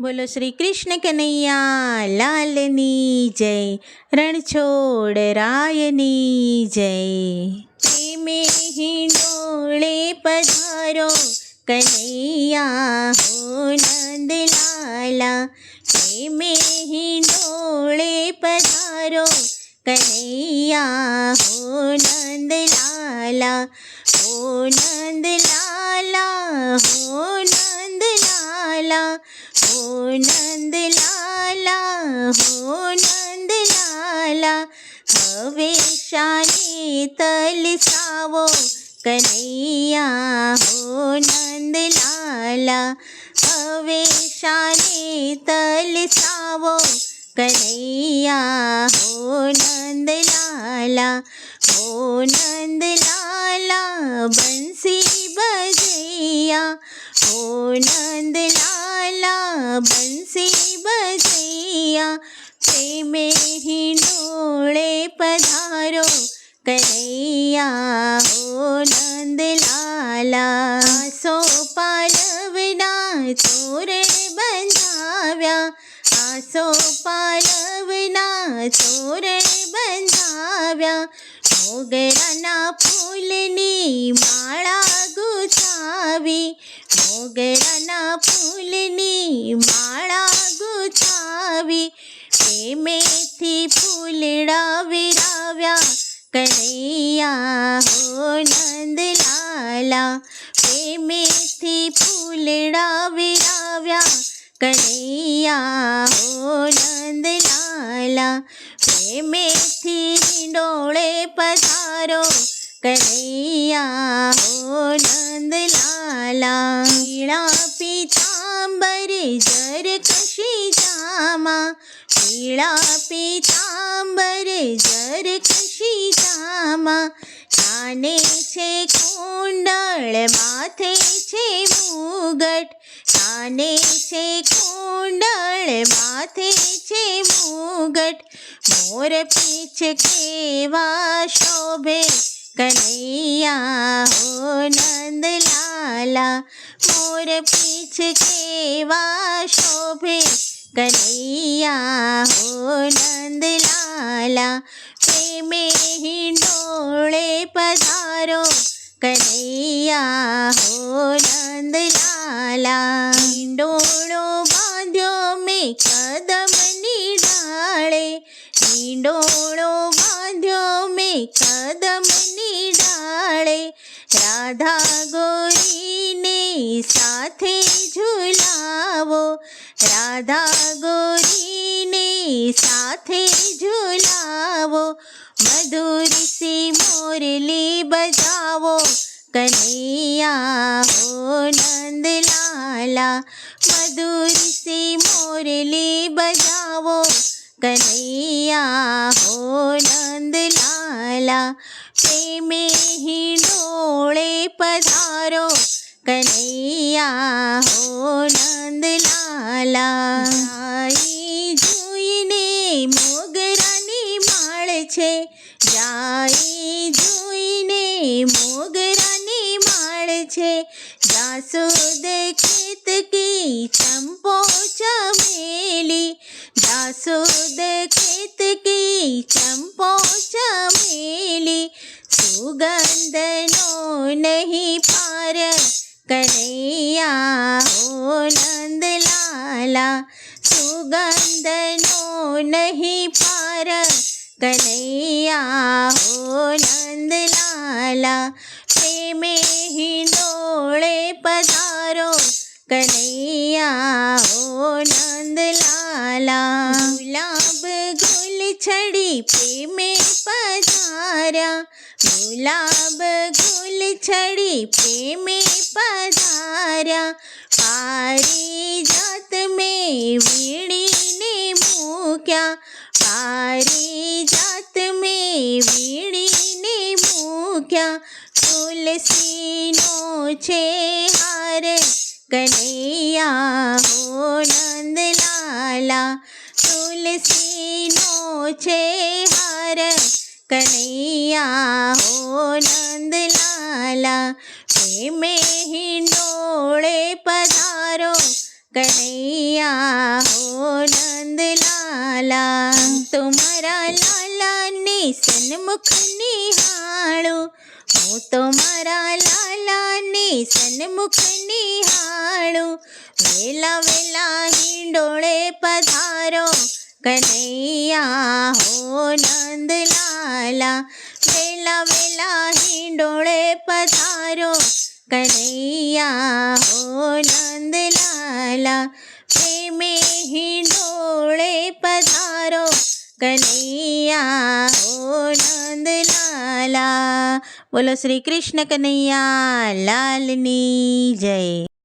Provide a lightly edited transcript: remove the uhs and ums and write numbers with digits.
બોલો શ્રી કૃષ્ણ કનૈયા લાલની જય, રણછોડ રાયની જય. પ્રેમે હિંડોળે પધારો કનૈયા હો નંદલાલા. પ્રેમે હિંડોળે પધારો કનૈયા હો નંદલાલા. હો નંદલાલા, હો નંદલાલા, હો નંદલાલા, હો નંદલાલા. હવે શાને તલસાવો કનૈયા હો નંદલાલા. હવે શાને તલસાવો કનૈયા હો નંદલાલા. હો નંદલાલા બંસી બજૈયા. હો નંદલાલા બંસી બજૈયા. પ્રેમે હિંડોળે પધારો કનૈયા હો નંદલાલા. આસો પાલવના તોરણ બંધાવ્યા. આસો પાલવના તોરણ બંધાવ્યા. મોગરાના ફૂલની માળા ગુથાવી. મોગરાના ફૂલની માળા ગુથાવી. પ્રેમેથી ફૂલડા વિરાવ્યા કનૈયા હો નંદલાલા. પ્રેમેથી ફૂલડા વિરાવ્યા કનૈયા હો નંદલાલા. પ્રેમેથી હિંડોળે પધારો કનૈયા હો નંદલાલા. પીળા પીતાંબર જરકશી જામા. પીળા પીતાંબર જરકશી જામા. કાને છે કુંડળ, માથે છે મુગટ. કાને છે કુંડળ, માથે છે મુગટ. મોર પીછ કેવા શોભે કનૈયા હો નંદલાલા. મોર પીછ કેવા શોભે કનૈયા હો નંદલાલા. પ્રેમે હિંડોળે પધારો કનૈયા હો નંદલાલા. હિંડોળો બાંધ્યો મેં કદમની ડાળે. હિંડોળો બાંધ્યો મેં કદમની ડાળે. રાધા ગોરીને સાથે ઝુલાવો. રાધા ગોરીને સાથે ઝુલાવો. મધુરસી મોરલી બજાવો કનૈયા હો નંદલાલા. મધુરસી મોરલી બજાવો કનૈયા હો નંદલાલા. પ્રેમે હિંડોળે પધારો કનૈયા હો નંદલાલા. જાય જોઈને મોગરાની માળ છે. જાય જોઈને મોગરાની માળ છે. જાસૂદ ખેત કી ચંપો ચમેલી. જાસૂદ ખેત કી ચંપો ચમેલી. સુગંધનો નહીં પાર કનૈયા હો નંદલાલા. સુગંધનો નહીં પાર કનૈયા હો નંદલાલા. પ્રેમે હિંડોળે પધારો કનૈયા હો નંદલાલા. ગુલાબ ગુલછડી પ્રેમે પધાર્યા. ગુલાબ ગુલછડી પ્રેમે પધાર્યા. પારિજાત મેં વીણીને મૂક્યા. પારિજાત મેં વીણીને મૂક્યા. તુલસીનો છે હાર કનૈયા હો નંદલાલા. તુલસીનો છે હાર કનૈયા હો નંદલાલા. પ્રેમે હિંડોળે પધારો કનૈયા હો નંદલાલા. તમારા લાલાને સન્મુખ નિહાળું, હું તો મારા લાલાને સન્મુખ નિહાળું. વેલા વેલા હિંડોળે પધારો કનૈયા હો નંદલાલા. વેલા વેલા હિંડોળે પધારો કનૈયા હો નંદલાલા. પ્રેમે હિંડોળે પધારો કનૈયા હો નંદલાલા. બોલો શ્રી કૃષ્ણ કનૈયા લાલની જય.